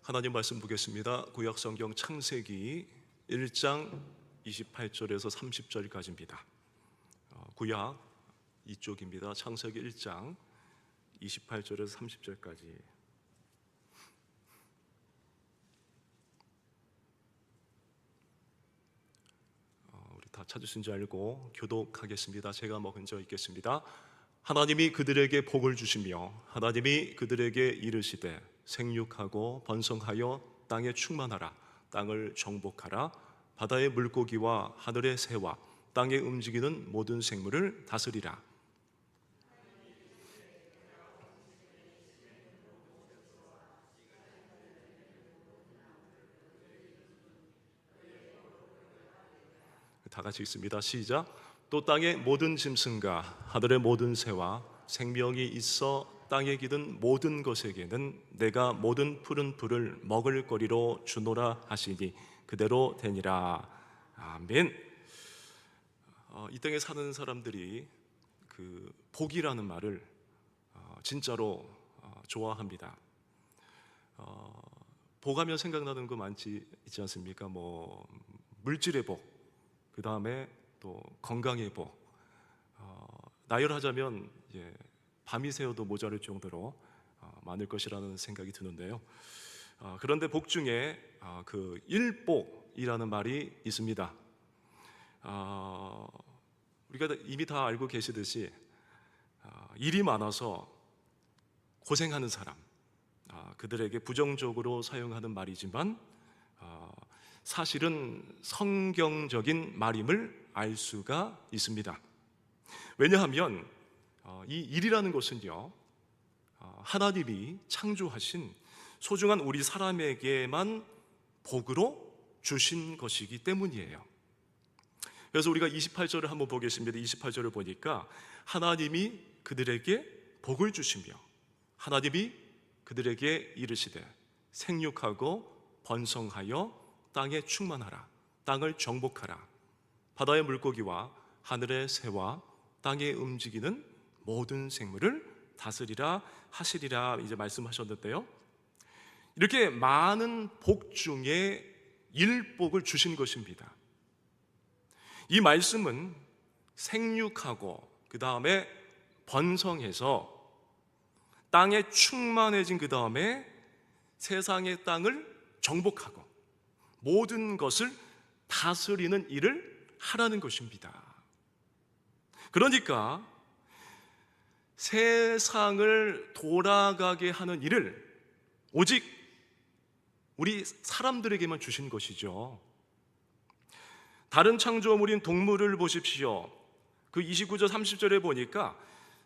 하나님 말씀 보겠습니다. 구약 성경 창세기 1장 28절에서 30절까지입니다. 구약 이쪽입니다. 창세기 1장 28절에서 30절까지. 우리 다 찾으신 줄 알고 교독하겠습니다. 제가 먼저 읽겠습니다. 하나님이 그들에게 복을 주시며 하나님이 그들에게 이르시되 생육하고 번성하여 땅에 충만하라. 땅을 정복하라. 바다의 물고기와 하늘의 새와 땅에 움직이는 모든 생물을 다스리라. 다 같이 읽습니다. 시작. 또 땅의 모든 짐승과 하늘의 모든 새와 생명이 있어 땅에 기든 모든 것에게는 내가 모든 푸른 풀을 먹을 거리로 주노라 하시니 그대로 되니라. 아멘. 이 땅에 사는 사람들이 그 복이라는 말을 진짜로 좋아합니다. 복하면 생각나는 거 있지 않습니까? 물질의 복, 그 다음에 또 건강의 복. 나열하자면 밤이 새어도 모자랄 정도로 많을 것이라는 생각이 드는데요. 그런데 복 중에 그 일복이라는 말이 있습니다. 우리가 이미 다 알고 계시듯이 일이 많아서 고생하는 사람, 그들에게 부정적으로 사용하는 말이지만 사실은 성경적인 말임을 알 수가 있습니다. 왜냐하면 이 일이라는 것은요, 하나님이 창조하신 소중한 우리 사람에게만 복으로 주신 것이기 때문이에요. 그래서 우리가 28절을 한번 보겠습니다. 28절을 보니까 하나님이 그들에게 복을 주시며 하나님이 그들에게 이르시되 생육하고 번성하여 땅에 충만하라. 땅을 정복하라. 바다의 물고기와 하늘의 새와 땅에 움직이는 모든 생물을 다스리라 하시리라 이제 말씀하셨는데요. 이렇게 많은 복 중에 일복을 주신 것입니다. 이 말씀은 생육하고 그 다음에 번성해서 땅에 충만해진 그 다음에 세상의 땅을 정복하고 모든 것을 다스리는 일을 하라는 것입니다. 그러니까 세상을 돌아가게 하는 일을 오직 우리 사람들에게만 주신 것이죠. 다른 창조물인 동물을 보십시오. 그 29절 30절에 보니까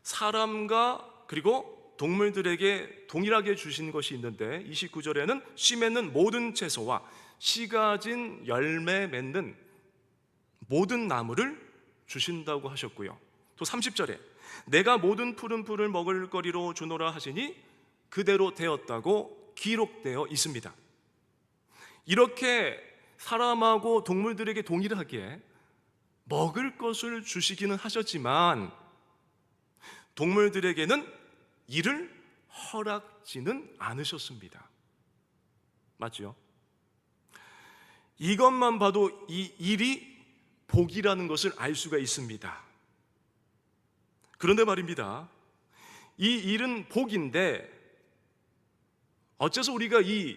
사람과 그리고 동물들에게 동일하게 주신 것이 있는데 29절에는 씨 맺는 모든 채소와 씨 가진 열매 맺는 모든 나무를 주신다고 하셨고요. 또 30절에 내가 모든 푸른 풀을 먹을 거리로 주노라 하시니 그대로 되었다고 기록되어 있습니다. 이렇게 사람하고 동물들에게 동일하게 먹을 것을 주시기는 하셨지만 동물들에게는 이를 허락지는 않으셨습니다. 맞죠? 이것만 봐도 이 일이 복이라는 것을 알 수가 있습니다. 그런데 말입니다, 이 일은 복인데 어째서 우리가 이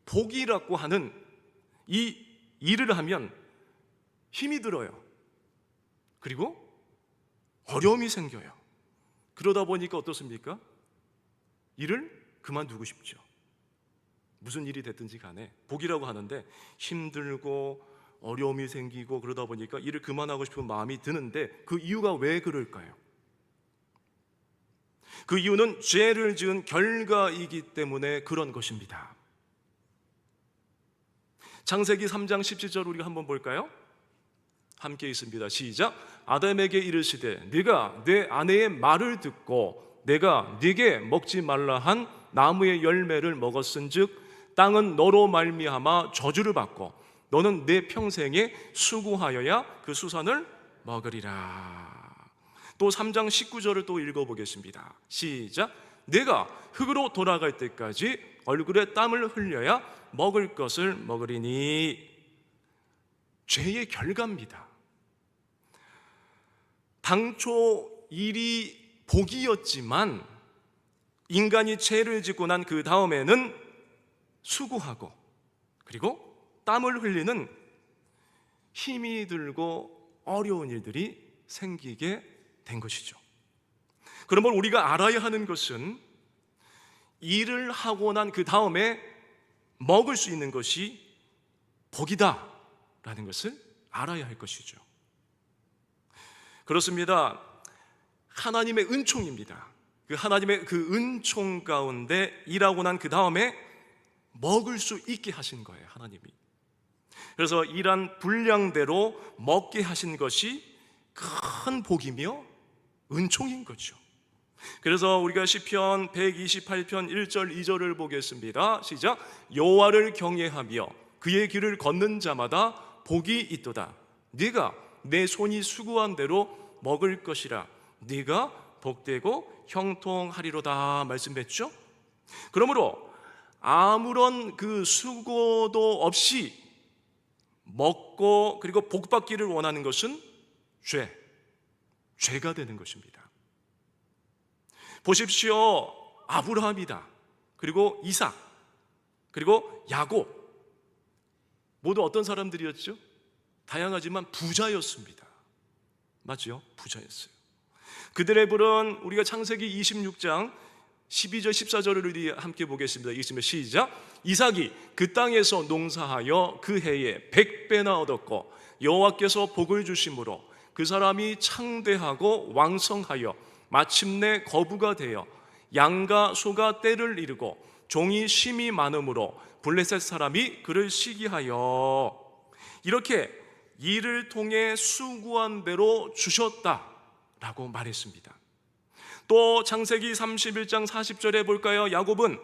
복이라고 하는 이 일을 하면 힘이 들어요. 그리고 어려움이 생겨요. 그러다 보니까 어떻습니까? 일을 그만두고 싶죠. 무슨 일이 됐든지 간에 복이라고 하는데 힘들고 어려움이 생기고 그러다 보니까 일을 그만하고 싶은 마음이 드는데 그 이유가 왜 그럴까요? 그 이유는 죄를 지은 결과이기 때문에 그런 것입니다. 창세기 3장 17절 우리가 한번 볼까요? 함께 있습니다. 시작. 아담에게 이르시되 네가 내 아내의 말을 듣고 내가 네게 먹지 말라 한 나무의 열매를 먹었은즉 땅은 너로 말미암아 저주를 받고 너는 내 평생에 수고하여야 그 수산을 먹으리라. 또 3장 19절을 또 읽어보겠습니다. 시작. 내가 흙으로 돌아갈 때까지 얼굴에 땀을 흘려야 먹을 것을 먹으리니. 죄의 결과입니다. 당초 일이 복이었지만 인간이 죄를 짓고 난 그 다음에는 수고하고 그리고 땀을 흘리는 힘이 들고 어려운 일들이 생기게 된 것이죠. 그러면 우리가 알아야 하는 것은 일을 하고 난 그 다음에 먹을 수 있는 것이 복이다 라는 것을 알아야 할 것이죠. 그렇습니다. 하나님의 은총입니다. 그 하나님의 그 은총 가운데 일하고 난 그 다음에 먹을 수 있게 하신 거예요, 하나님이. 그래서 일한 분량대로 먹게 하신 것이 큰 복이며 은총인 거죠. 그래서 우리가 시편 128편 1절 2절을 보겠습니다. 시작. 여호와를 경외하며 그의 길을 걷는 자마다 복이 있도다. 네가 내 손이 수고한 대로 먹을 것이라. 네가 복되고 형통하리로다 말씀했죠. 그러므로 아무런 그 수고도 없이 먹고 그리고 복받기를 원하는 것은 죄가 되는 것입니다. 보십시오. 아브라함이다, 그리고 이삭, 그리고 야곱, 모두 어떤 사람들이었죠? 다양하지만 부자였습니다. 맞죠? 부자였어요. 그들의 불은 우리가 창세기 26장 12절 14절을 우리 함께 보겠습니다. 읽으시면 시작. 이삭이 그 땅에서 농사하여 그 해에 100배나 얻었고 여호와께서 복을 주심으로 그 사람이 창대하고 왕성하여 마침내 거부가 되어 양과 소가 떼를 이루고 종이 심이 많음으로 블레셋 사람이 그를 시기하여. 이렇게 일을 통해 수고한 대로 주셨다라고 말했습니다. 또 창세기 31장 40절에 볼까요? 야곱은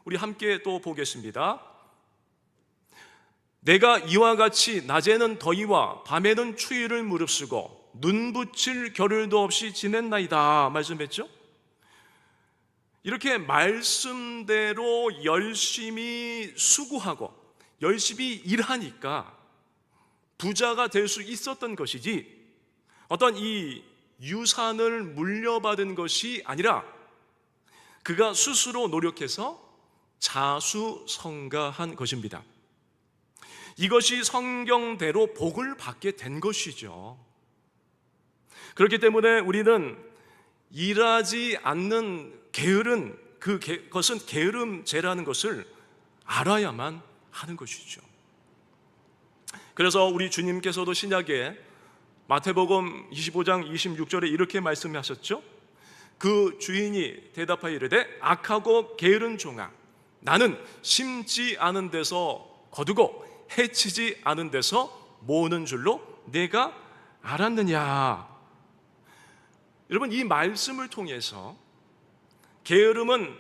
우리 함께 또 보겠습니다. 내가 이와 같이 낮에는 더위와 밤에는 추위를 무릅쓰고 눈 붙일 겨를도 없이 지냈나이다 말씀했죠. 이렇게 말씀대로 열심히 수고하고 열심히 일하니까 부자가 될 수 있었던 것이지 어떤 이 유산을 물려받은 것이 아니라 그가 스스로 노력해서 자수성가한 것입니다. 이것이 성경대로 복을 받게 된 것이죠. 그렇기 때문에 우리는 일하지 않는 게으른 그것은 게으름죄라는 것을 알아야만 하는 것이죠. 그래서 우리 주님께서도 신약에 마태복음 25장 26절에 이렇게 말씀하셨죠. 그 주인이 대답하여 이르되 악하고 게으른 종아, 나는 심지 않은 데서 거두고 해치지 않은 데서 모으는 줄로 내가 알았느냐. 여러분, 이 말씀을 통해서 게으름은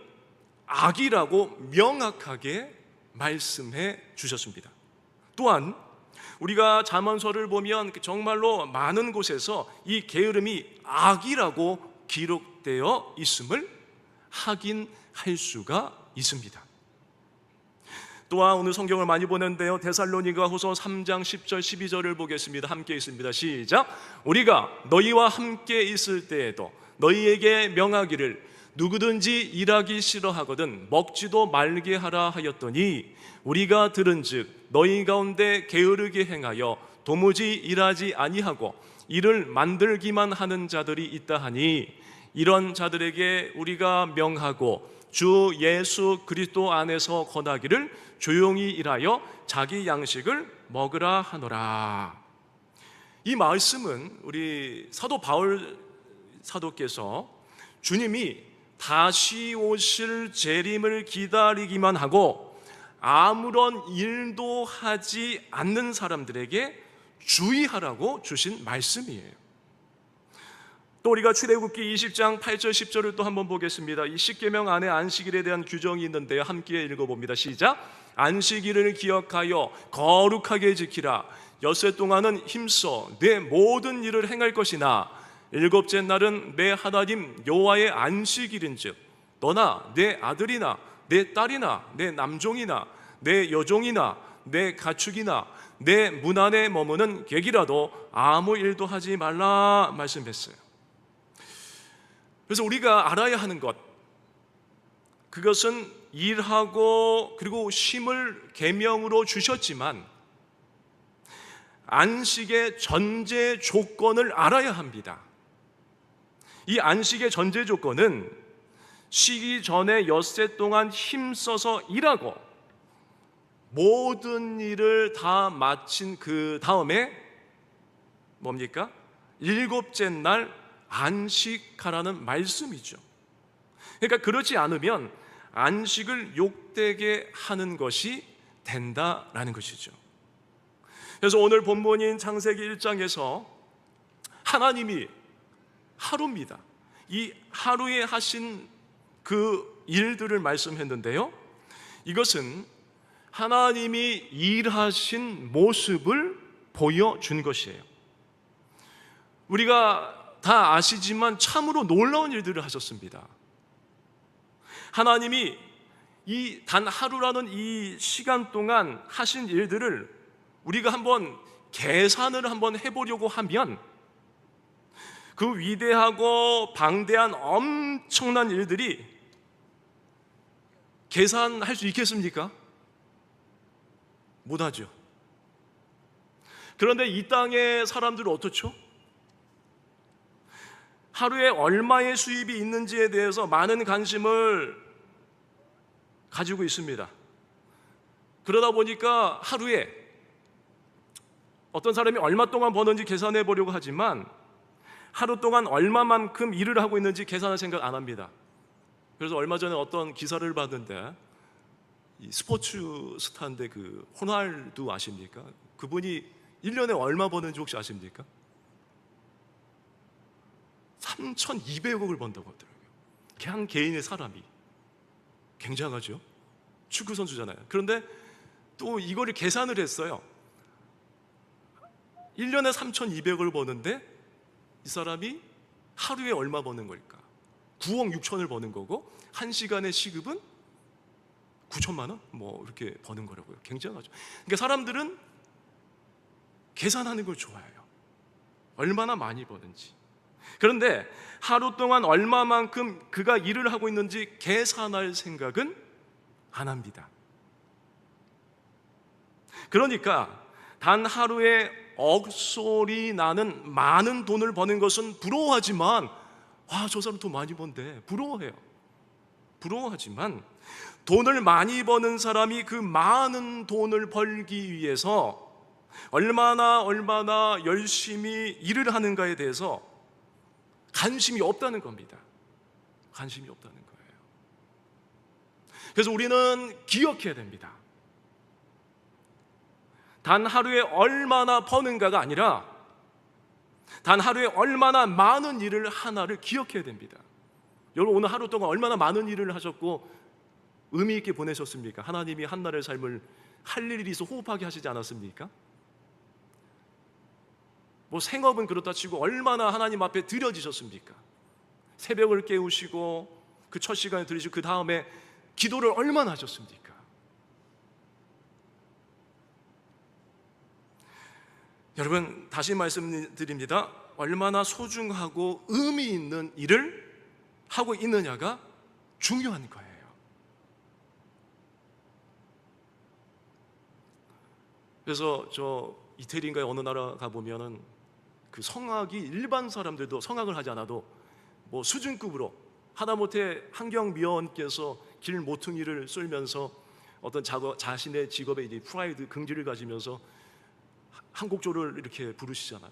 악이라고 명확하게 말씀해 주셨습니다. 또한 우리가 잠언서를 보면 정말로 많은 곳에서 이 게으름이 악이라고 기록되어 있음을 확인할 수가 있습니다. 또한 오늘 성경을 많이 보는데요, 데살로니가후서 3장 10절 12절을 보겠습니다. 함께 있습니다. 시작. 우리가 너희와 함께 있을 때에도 너희에게 명하기를 누구든지 일하기 싫어하거든 먹지도 말게 하라 하였더니 우리가 들은즉 너희 가운데 게으르게 행하여 도무지 일하지 아니하고 일을 만들기만 하는 자들이 있다 하니 이런 자들에게 우리가 명하고 주 예수 그리스도 안에서 권하기를 조용히 일하여 자기 양식을 먹으라 하노라. 이 말씀은 우리 사도 바울 사도께서 주님이 다시 오실 재림을 기다리기만 하고 아무런 일도 하지 않는 사람들에게 주의하라고 주신 말씀이에요. 또 우리가 출애굽기 20장 8절 10절을 또 한번 보겠습니다. 이 십계명 안에 안식일에 대한 규정이 있는데요, 함께 읽어봅니다. 시작. 안식일을 기억하여 거룩하게 지키라. 엿새 동안은 힘써 내 모든 일을 행할 것이나 일곱째 날은 내 하나님 여호와의 안식일인즉 너나 내 아들이나 내 딸이나 내 남종이나 내 여종이나 내 가축이나 내 문 안에 머무는 객이라도 아무 일도 하지 말라 말씀했어요. 그래서 우리가 알아야 하는 것, 그것은 일하고 그리고 쉼을 계명으로 주셨지만 안식의 전제 조건을 알아야 합니다. 이 안식의 전제 조건은 쉬기 전에 엿새 동안 힘써서 일하고 모든 일을 다 마친 그 다음에 뭡니까? 일곱째 날 안식하라는 말씀이죠. 그러니까 그렇지 않으면 안식을 욕되게 하는 것이 된다라는 것이죠. 그래서 오늘 본문인 창세기 1장에서 하나님이 하루입니다. 이 하루에 하신 그 일들을 말씀했는데요, 이것은 하나님이 일하신 모습을 보여준 것이에요. 우리가 다 아시지만 참으로 놀라운 일들을 하셨습니다. 하나님이 이 단 하루라는 이 시간 동안 하신 일들을 우리가 한번 계산을 한번 해보려고 하면 그 위대하고 방대한 엄청난 일들이 계산할 수 있겠습니까? 못하죠. 그런데 이 땅의 사람들은 어떻죠? 하루에 얼마의 수입이 있는지에 대해서 많은 관심을 가지고 있습니다. 그러다 보니까 하루에 어떤 사람이 얼마 동안 버는지 계산해 보려고 하지만 하루 동안 얼마만큼 일을 하고 있는지 계산할 생각 안 합니다. 그래서 얼마 전에 어떤 기사를 봤는데 이 스포츠 스타인데 그 호날두 아십니까? 그분이 1년에 얼마 버는지 혹시 아십니까? 3,200억을 번다고 하더라고요. 한 개인의 사람이. 굉장하죠? 축구 선수잖아요. 그런데 또 이거를 계산을 했어요. 1년에 3,200억을 버는데 이 사람이 하루에 얼마 버는 걸까? 9억 6천을 버는 거고 1시간의 시급은 9천만 원? 뭐 이렇게 버는 거라고요. 굉장하죠. 그러니까 사람들은 계산하는 걸 좋아해요. 얼마나 많이 버는지. 그런데 하루 동안 얼마만큼 그가 일을 하고 있는지 계산할 생각은 안 합니다. 그러니까 단 하루에 억소리 나는 많은 돈을 버는 것은 부러워하지만 저 사람 돈 많이 번대 부러워해요. 부러워하지만 돈을 많이 버는 사람이 그 많은 돈을 벌기 위해서 얼마나 열심히 일을 하는가에 대해서 관심이 없다는 겁니다. 관심이 없다는 거예요. 그래서 우리는 기억해야 됩니다. 단 하루에 얼마나 버는가가 아니라 단 하루에 얼마나 많은 일을 하나를 기억해야 됩니다. 여러분 오늘 하루 동안 얼마나 많은 일을 하셨고 의미 있게 보내셨습니까? 하나님이 한날의 삶을 할 일이 있어 호흡하게 하시지 않았습니까? 뭐 생업은 그렇다 치고 얼마나 하나님 앞에 드려지셨습니까? 새벽을 깨우시고 그 첫 시간에 들으시고 그 다음에 기도를 얼마나 하셨습니까? 여러분 다시 말씀드립니다. 얼마나 소중하고 의미 있는 일을 하고 있느냐가 중요한 거예요. 그래서 저 이태리인가에 어느 나라 가보면은 그 성악이 일반 사람들도 성악을 하지 않아도 뭐 수준급으로 하다못해 환경미화원께서 길 모퉁이를 쏠면서 어떤 자신의 직업에 이제 프라이드 긍지를 가지면서 한곡조를 이렇게 부르시잖아요.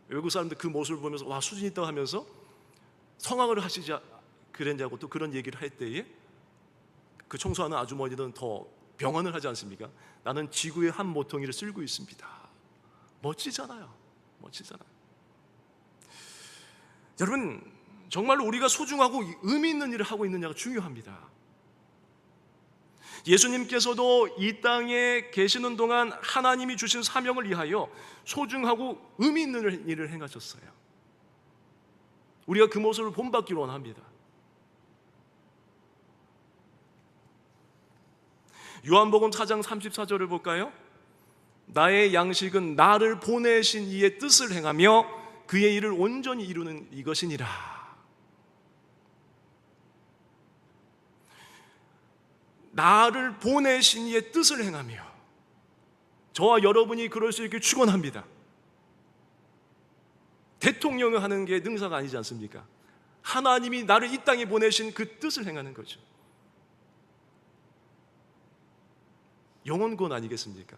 외국 사람들 그 모습을 보면서 와 수준 있다 하면서 성악을 하시지 그랬냐고 또 그런 얘기를 할 때에 그 청소하는 아주머니는 더 병언을 하지 않습니까? 나는 지구의 한 모퉁이를 쓸고 있습니다. 멋지잖아요. 멋지잖아요. 여러분 정말로 우리가 소중하고 의미 있는 일을 하고 있느냐가 중요합니다. 예수님께서도 이 땅에 계시는 동안 하나님이 주신 사명을 위하여 소중하고 의미 있는 일을 행하셨어요. 우리가 그 모습을 본받기를 원합니다. 요한복음 4장 34절을 볼까요? 나의 양식은 나를 보내신 이의 뜻을 행하며 그의 일을 온전히 이루는 이것이니라. 나를 보내신 이의 뜻을 행하며, 저와 여러분이 그럴 수 있길 축원합니다. 대통령을 하는 게 능사가 아니지 않습니까? 하나님이 나를 이 땅에 보내신 그 뜻을 행하는 거죠. 영혼구원 아니겠습니까?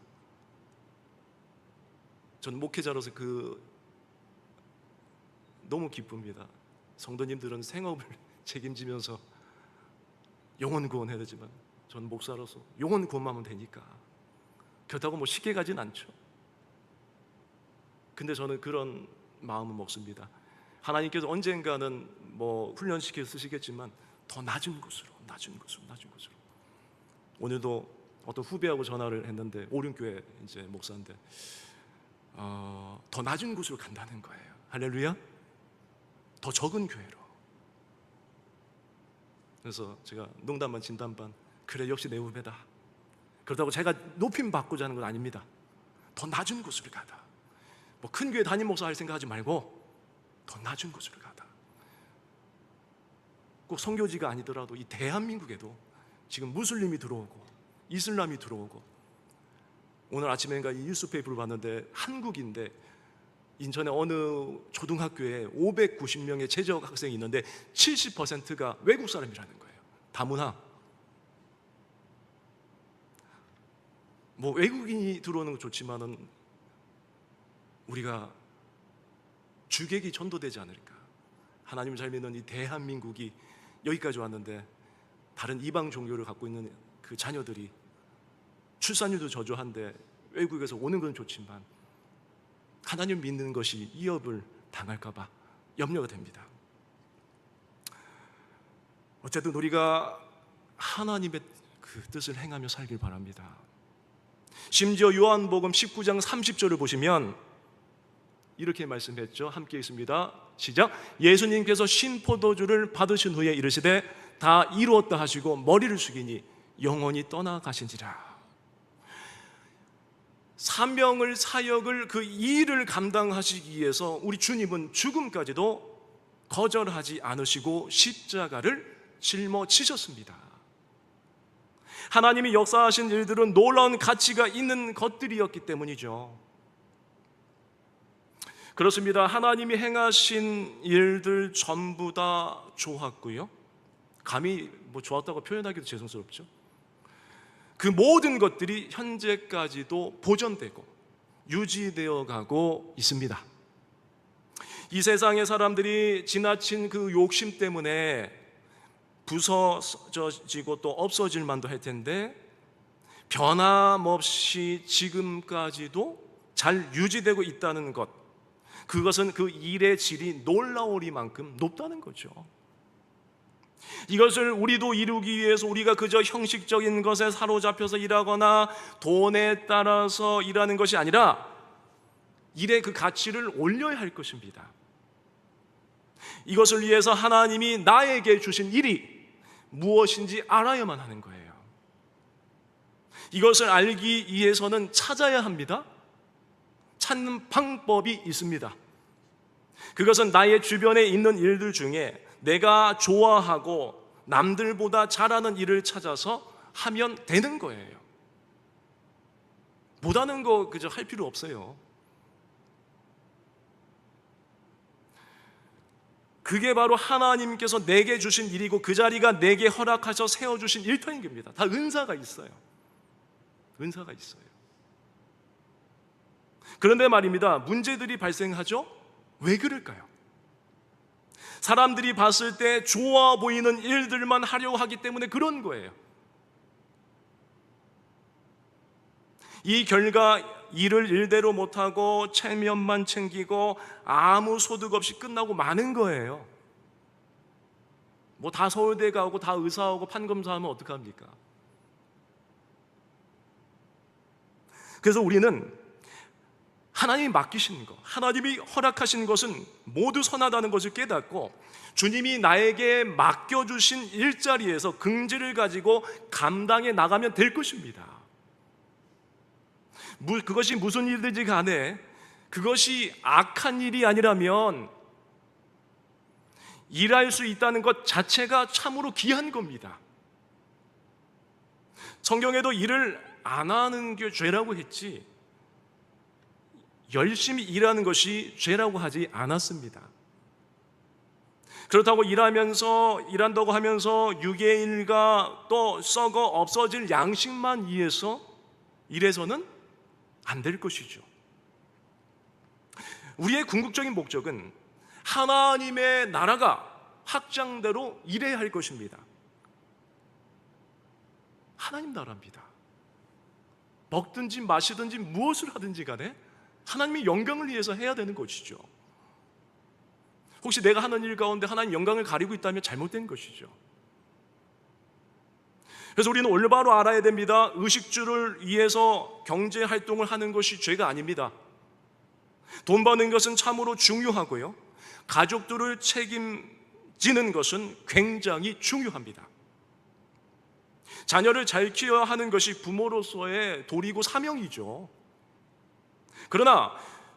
저는 목회자로서 너무 기쁩니다. 성도님들은 생업을 책임지면서 영혼 구원해야 되지만 저는 목사로서 영혼 구원만 하면 되니까 그렇다고 뭐 쉽게 가진 않죠. 근데 저는 그런 마음은 먹습니다. 하나님께서 언젠가는 뭐 훈련시켜 쓰시겠지만 더 낮은 곳으로. 오늘도 어떤 후배하고 전화를 했는데 오륜교회 이제 목사인데 더 낮은 곳으로 간다는 거예요. 할렐루야. 더 적은 교회로. 그래서 제가 농담반 진담반, 그래 역시 내 후배다. 그렇다고 제가 높임 받고자 하는 건 아닙니다. 더 낮은 곳으로 가다. 뭐 큰 교회 담임 목사 할 생각하지 말고 더 낮은 곳으로 가다. 꼭 선교지가 아니더라도 이 대한민국에도 지금 무슬림이 들어오고 이슬람이 들어오고, 오늘 아침엔가 이 뉴스페이퍼를 봤는데 한국인데 인천의 어느 초등학교에 590명의 재적 학생이 있는데 70%가 외국 사람이라는 거예요. 다문화. 뭐 외국인이 들어오는 건 좋지만은 우리가 주객이 전도되지 않을까. 하나님을 잘 믿는 이 대한민국이 여기까지 왔는데 다른 이방 종교를 갖고 있는 그 자녀들이 출산율도 저조한데 외국에서 오는 건 좋지만 하나님 믿는 것이 이업을 당할까 봐 염려가 됩니다. 어쨌든 우리가 하나님의 그 뜻을 행하며 살길 바랍니다. 심지어 요한복음 19장 30절을 보시면 이렇게 말씀했죠. 함께 있습니다. 시작. 예수님께서 신포도주를 받으신 후에 이르시되 다 이루었다 하시고 머리를 숙이니 영원히 떠나가신지라. 사명을, 사역을, 그 일을 감당하시기 위해서 우리 주님은 죽음까지도 거절하지 않으시고 십자가를 짊어지셨습니다. 하나님이 역사하신 일들은 놀라운 가치가 있는 것들이었기 때문이죠. 그렇습니다. 하나님이 행하신 일들 전부 다 좋았고요. 감히 뭐 좋았다고 표현하기도 죄송스럽죠. 그 모든 것들이 현재까지도 보존되고 유지되어 가고 있습니다. 이 세상의 사람들이 지나친 그 욕심 때문에 부서지고 또 없어질 만도 할 텐데 변함없이 지금까지도 잘 유지되고 있다는 것, 그것은 그 일의 질이 놀라우리만큼 높다는 거죠. 이것을 우리도 이루기 위해서 우리가 그저 형식적인 것에 사로잡혀서 일하거나 돈에 따라서 일하는 것이 아니라 일의 그 가치를 올려야 할 것입니다. 이것을 위해서 하나님이 나에게 주신 일이 무엇인지 알아야만 하는 거예요. 이것을 알기 위해서는 찾아야 합니다. 찾는 방법이 있습니다. 그것은 나의 주변에 있는 일들 중에 내가 좋아하고 남들보다 잘하는 일을 찾아서 하면 되는 거예요. 못하는 거 그저 할 필요 없어요. 그게 바로 하나님께서 내게 주신 일이고 그 자리가 내게 허락하셔 세워주신 일터인 겁니다. 다 은사가 있어요. 은사가 있어요. 그런데 말입니다, 문제들이 발생하죠? 왜 그럴까요? 사람들이 봤을 때 좋아 보이는 일들만 하려고 하기 때문에 그런 거예요. 이 결과 일을 일대로 못하고 체면만 챙기고 아무 소득 없이 끝나고 마는 거예요. 뭐 다 서울대 가고 다 의사하고 판검사하면 어떡합니까? 그래서 우리는 하나님이 맡기신 것, 하나님이 허락하신 것은 모두 선하다는 것을 깨닫고 주님이 나에게 맡겨주신 일자리에서 긍지를 가지고 감당해 나가면 될 것입니다. 그것이 무슨 일이든지 간에 그것이 악한 일이 아니라면 일할 수 있다는 것 자체가 참으로 귀한 겁니다. 성경에도 일을 안 하는 게 죄라고 했지 열심히 일하는 것이 죄라고 하지 않았습니다. 그렇다고 일한다고 하면서 육의 일과 또 썩어 없어질 양식만 일해서는 안 될 것이죠. 우리의 궁극적인 목적은 하나님의 나라가 확장대로 일해야 할 것입니다. 하나님 나라입니다. 먹든지 마시든지 무엇을 하든지 간에 하나님의 영광을 위해서 해야 되는 것이죠. 혹시 내가 하는 일 가운데 하나님 영광을 가리고 있다면 잘못된 것이죠. 그래서 우리는 올바로 알아야 됩니다. 의식주를 위해서 경제 활동을 하는 것이 죄가 아닙니다. 돈 버는 것은 참으로 중요하고요, 가족들을 책임지는 것은 굉장히 중요합니다. 자녀를 잘 키워야 하는 것이 부모로서의 도리고 사명이죠. 그러나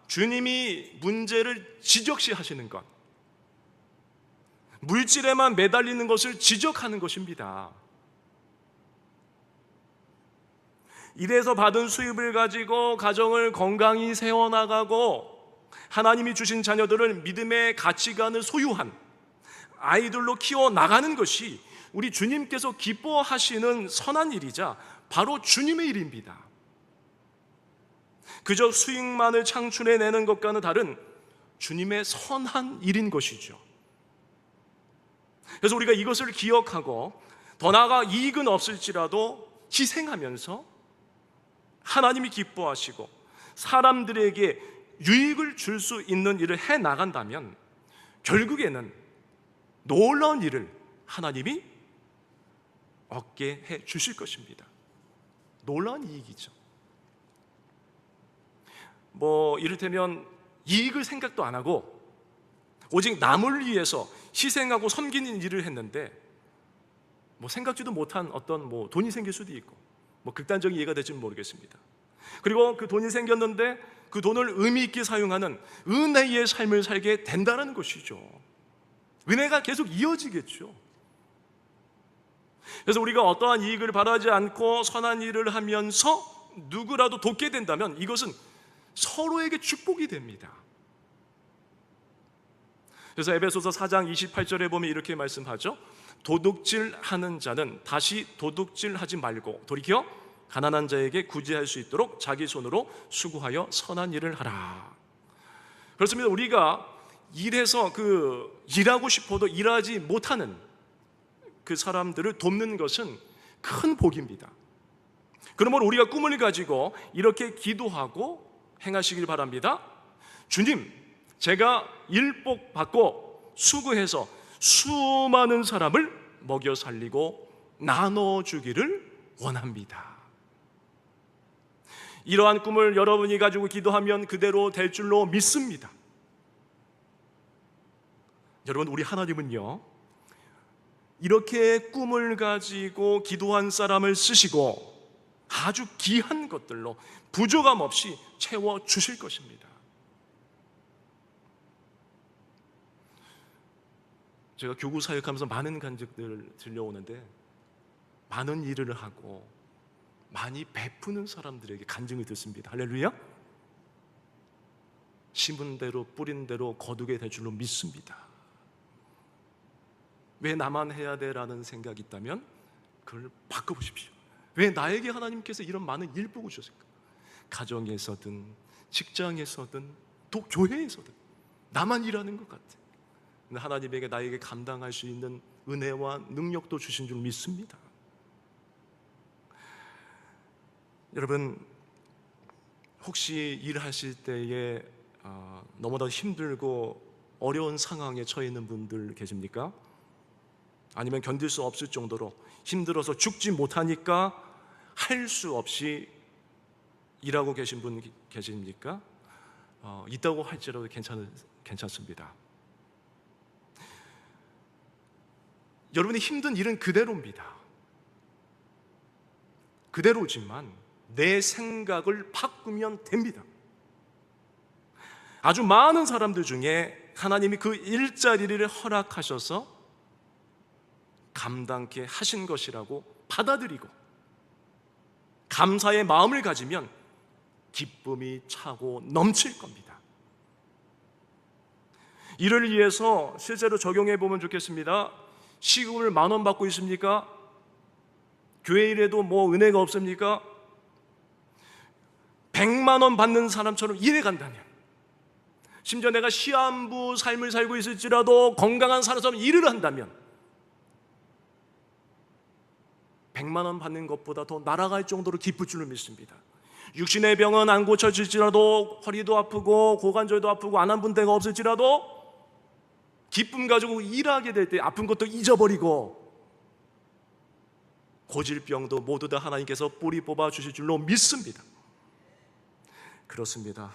주님이 문제를 지적시하시는 것, 물질에만 매달리는 것을 지적하는 것입니다. 일해서 받은 수입을 가지고 가정을 건강히 세워나가고 하나님이 주신 자녀들을 믿음의 가치관을 소유한 아이들로 키워나가는 것이 우리 주님께서 기뻐하시는 선한 일이자 바로 주님의 일입니다. 그저 수익만을 창출해내는 것과는 다른 주님의 선한 일인 것이죠. 그래서 우리가 이것을 기억하고 더 나아가 이익은 없을지라도 희생하면서 하나님이 기뻐하시고 사람들에게 유익을 줄 수 있는 일을 해 나간다면 결국에는 놀라운 일을 하나님이 얻게 해 주실 것입니다. 놀라운 이익이죠. 이를테면 이익을 생각도 안 하고 오직 남을 위해서 희생하고 섬기는 일을 했는데 생각지도 못한 어떤 돈이 생길 수도 있고 극단적인 이해가 될지는 모르겠습니다. 그리고 그 돈이 생겼는데 그 돈을 의미 있게 사용하는 은혜의 삶을 살게 된다는 것이죠. 은혜가 계속 이어지겠죠. 그래서 우리가 어떠한 이익을 바라지 않고 선한 일을 하면서 누구라도 돕게 된다면 이것은 서로에게 축복이 됩니다. 그래서 에베소서 4장 28절에 보면 이렇게 말씀하죠. 도둑질하는 자는 다시 도둑질하지 말고 돌이켜 가난한 자에게 구제할 수 있도록 자기 손으로 수고하여 선한 일을 하라. 그렇습니다. 우리가 일해서 일하고 싶어도 일하지 못하는 그 사람들을 돕는 것은 큰 복입니다. 그러므로 우리가 꿈을 가지고 이렇게 기도하고 행하시길 바랍니다. 주님, 제가 일복 받고 수고해서 수많은 사람을 먹여 살리고 나눠주기를 원합니다. 이러한 꿈을 여러분이 가지고 기도하면 그대로 될 줄로 믿습니다. 여러분, 우리 하나님은요, 이렇게 꿈을 가지고 기도한 사람을 쓰시고 아주 귀한 것들로 부족함 없이 채워주실 것입니다. 제가 교구 사역하면서 많은 간증들을 들려오는데 많은 일을 하고 많이 베푸는 사람들에게 간증을 듣습니다. 할렐루야. 심은 대로 뿌린 대로 거두게 될 줄로 믿습니다. 왜 나만 해야 돼라는 생각이 있다면 그걸 바꿔보십시오. 왜 나에게 하나님께서 이런 많은 일 보고 주셨을까? 가정에서든 직장에서든 또 교회에서든 나만 일하는 것 같아. 근데 하나님에게 나에게 감당할 수 있는 은혜와 능력도 주신 줄 믿습니다. 여러분, 혹시 일하실 때에 너무나 힘들고 어려운 상황에 처해 있는 분들 계십니까? 아니면 견딜 수 없을 정도로 힘들어서 죽지 못하니까 할 수 없이 일하고 계신 분 계십니까? 있다고 할지라도 괜찮습니다. 여러분이 힘든 일은 그대로입니다. 그대로지만 내 생각을 바꾸면 됩니다. 아주 많은 사람들 중에 하나님이 그 일자리를 허락하셔서 감당케 하신 것이라고 받아들이고 감사의 마음을 가지면 기쁨이 차고 넘칠 겁니다. 이를 위해서 실제로 적용해 보면 좋겠습니다. 시급을 10,000원 받고 있습니까? 교회 일에도 은혜가 없습니까? 100만 원 받는 사람처럼 일해 간다면, 심지어 내가 시한부 삶을 살고 있을지라도 건강한 사람처럼 일을 한다면 100만 원 받는 것보다 더 날아갈 정도로 기쁠 줄을 믿습니다. 육신의 병은 안 고쳐질지라도, 허리도 아프고 고관절도 아프고 안 아픈 데가 없을지라도 기쁨 가지고 일하게 될 때 아픈 것도 잊어버리고 고질병도 모두 다 하나님께서 뿌리 뽑아 주실 줄로 믿습니다. 그렇습니다.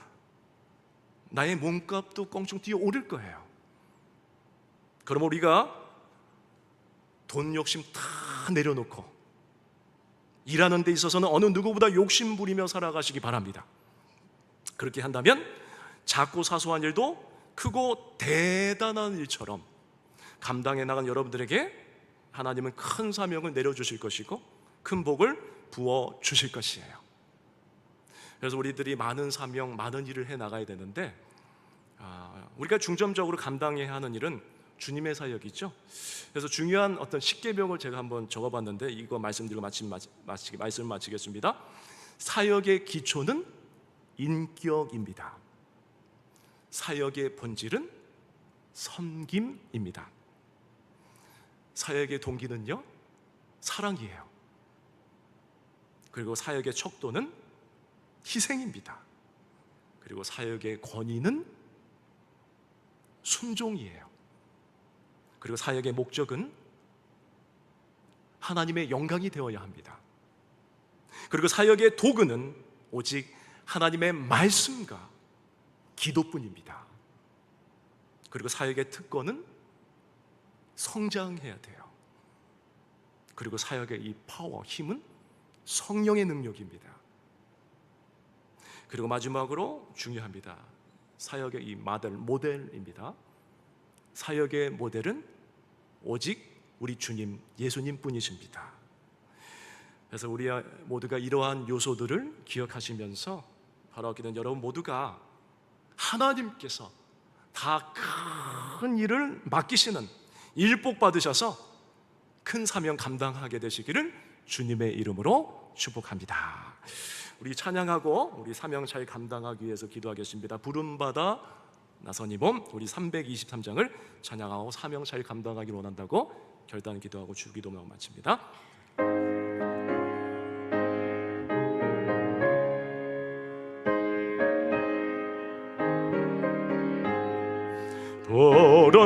나의 몸값도 껑충 뛰어오를 거예요. 그럼 우리가 돈 욕심 다 내려놓고 일하는 데 있어서는 어느 누구보다 욕심 부리며 살아가시기 바랍니다. 그렇게 한다면 작고 사소한 일도 크고 대단한 일처럼 감당해 나간 여러분들에게 하나님은 큰 사명을 내려주실 것이고 큰 복을 부어주실 것이에요. 그래서 우리들이 많은 사명, 많은 일을 해 나가야 되는데 우리가 중점적으로 감당해야 하는 일은 주님의 사역이죠. 그래서 중요한 어떤 십계명을 제가 한번 적어봤는데 이거 말씀드리고 말씀을 마치겠습니다. 사역의 기초는 인격입니다. 사역의 본질은 섬김입니다. 사역의 동기는요, 사랑이에요. 그리고 사역의 척도는 희생입니다. 그리고 사역의 권위는 순종이에요. 그리고 사역의 목적은 하나님의 영광이 되어야 합니다. 그리고 사역의 도구는 오직 하나님의 말씀과 기도뿐입니다. 그리고 사역의 특권은 성장해야 돼요. 그리고 사역의 이 파워, 힘은 성령의 능력입니다. 그리고 마지막으로 중요합니다. 사역의 이 모델입니다. 사역의 모델은 오직 우리 주님, 예수님 뿐이십니다. 그래서 우리 모두가 이러한 요소들을 기억하시면서 바라기는 여러분 모두가 하나님께서 다 큰 일을 맡기시는 일복 받으셔서 큰 사명 감당하게 되시기를 주님의 이름으로 축복합니다. 우리 찬양하고 우리 사명 잘 감당하기 위해서 기도하겠습니다. 부름받아 나선 이 몸, 우리 323장을 찬양하고 사명 잘 감당하기를 원한다고 결단 기도하고 주기도문을 마칩니다.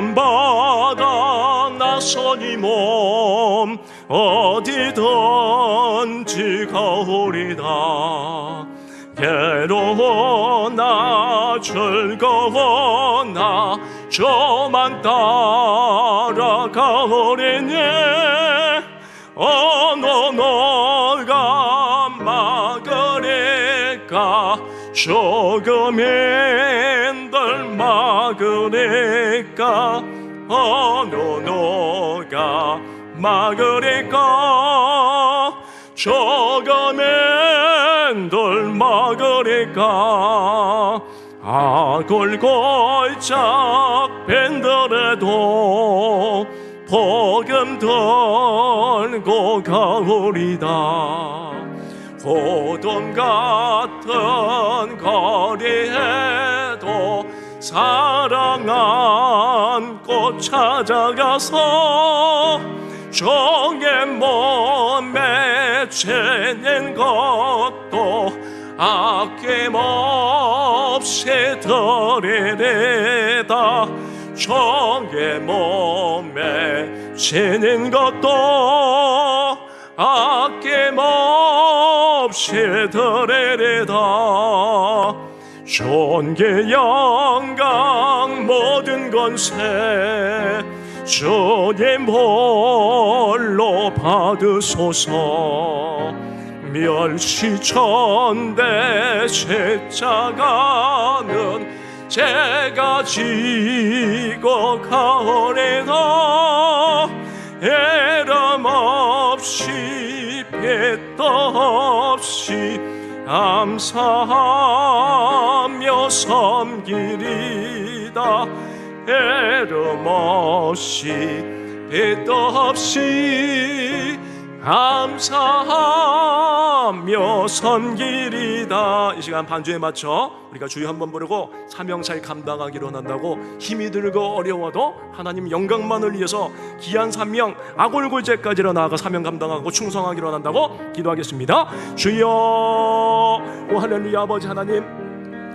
부름받아 나선 이 몸 어디든지 가오리다. 괴로워나 즐거워나 저만 따라가오리니 어느 너가 막으리까 조금인들 막으리까 어느 너가 막으리까 조금인들 막으리까 악을 골짝 밴더라도 복음 들고 가오리다. 호돈 같은 거리에도 사랑 안고 찾아가서 종의 몸에 채는 것도 아낌없이 드리리다. 종의 몸에 채는 것도 아낌없이 드리리다. 존귀 영광 모든 권세 주님 홀로 받으소서. 멸시천대 십자가는 제가 지고 가오래나 애람 없이 빚도 없이 감사하며 섬기리다. 애름 없이 빚도 없이 감사하며 섬기리다. 이 시간 반주에 맞춰 우리가 주여 한번 부르고 사명 잘 감당하기로 한다고 힘이 들고 어려워도 하나님 영광만을 위해서 귀한 사명 아골골제까지로 나아가 사명 감당하고 충성하기로 한다고 기도하겠습니다. 주여. 오 할렐루야. 아버지 하나님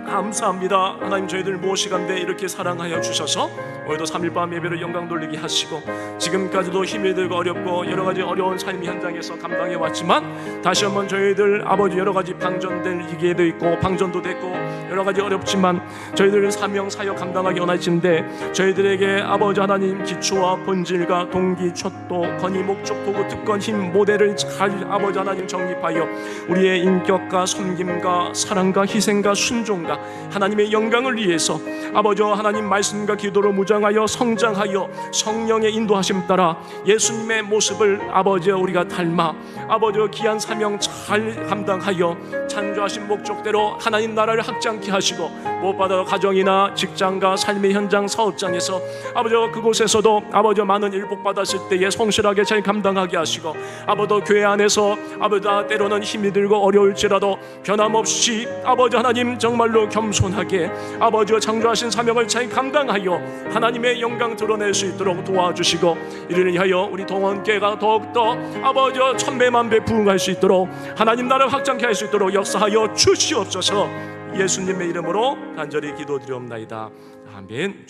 감사합니다. 하나님 저희들 무엇이간데 이렇게 사랑하여 주셔서 오늘도 3일 밤 예배를 영광 돌리게 하시고 지금까지도 힘이 들고 어렵고 여러가지 어려운 삶 현장에서 감당해 왔지만 다시 한번 저희들 아버지 여러가지 방전될 위기에도 있고 방전도 됐고 여러가지 어렵지만 저희들 사명 사역 감당하기 원하시는데 저희들에게 아버지 하나님 기초와 본질과 동기 촛도 건의 목적 도구 특권 힘 모델을 잘 아버지 하나님 정립하여 우리의 인격과 섬김과 사랑과 희생과 순종과 하나님의 영광을 위해서 아버지 하나님 말씀과 기도로 무장하여 성장하여 성령의 인도하심 따라 예수님의 모습을 아버지 우리가 닮아 아버지 귀한 사명 잘 감당하여 창조하신 목적대로 하나님 나라를 확장케 하시고 무엇보다 가정이나 직장과 삶의 현장 사업장에서 아버지 그곳에서도 아버지 많은 일복 받았을 때에 성실하게 잘 감당하게 하시고 아버지 교회 안에서 아버지 때로는 힘이 들고 어려울지라도 변함없이 아버지 하나님 정말로 겸손하게 아버지 창조하신 사명을 잘 감당하여 하나님의 영광 드러낼 수 있도록 도와주시고 이를 위하여 우리 동원교회가 더욱더 아버지 천배만배 부흥할 수 있도록 하나님 나라를 확장케 할 수 있도록 역사하여 주시옵소서. 예수님의 이름으로 간절히 기도드리옵나이다. 아멘.